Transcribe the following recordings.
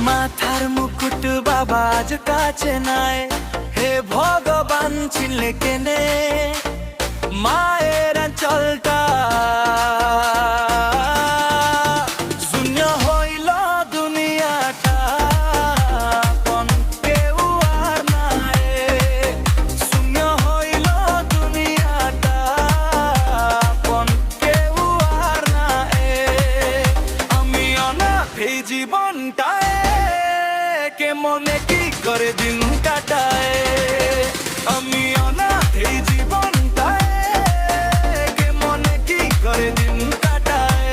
মাথার মুকুট বাবা আজ কাছে নাই, হে ভগবান ছিলে কেনে মায়ের চলটা শূন্য হইল দুনিয়াটা, আপন কেউ আর নাই। শূন্য হইল দুনিয়াটা, আপন কেউ আর নাই। আমি অনাথ এই জীবনটায়, কে মনে কি করে দিন কাটায়। আমি অনাথ এই জীবনটায়, কে মনে কি করে দিন কাটায়।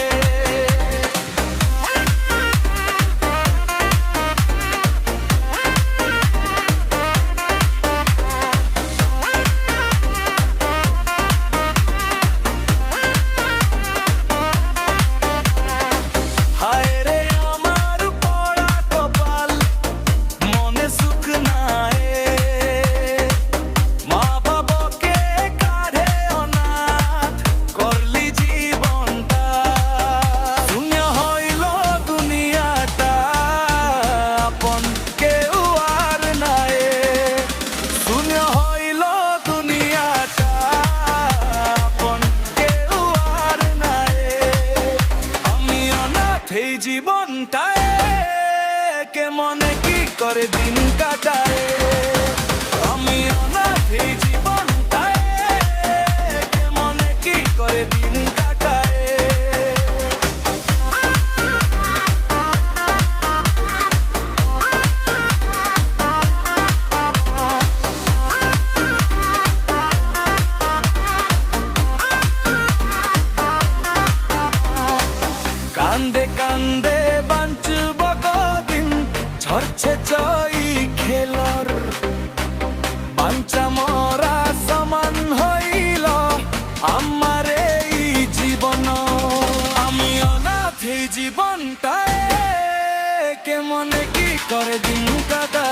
হায় রে আমার পড়া কপাল, মনে সুখ নাই। মা বাবাকে কাঁধে অনাথ করলি জীবনটা। শূন্য হইল দুনিয়াটা, আপন কেউ আর নাই। শূন্য হইল দুনিয়াটা, আপন কেউ আর নাই। আমি অনাথ এই জীবনটায়, কে মনে কি করে দিন কাটায়। আমি অনাথ এই জীবনটায়, কে মনে কি করে দিন কাটায়। কান্দে কান্দে বাঞ্চব কদিন, ঝরছে জয় খেলর বাঞ্চা মরা সমান হইল আমার এই জীবন। আমি অনাথ এই জীবনটায়, কে মনে কি করে দিন কাটায়।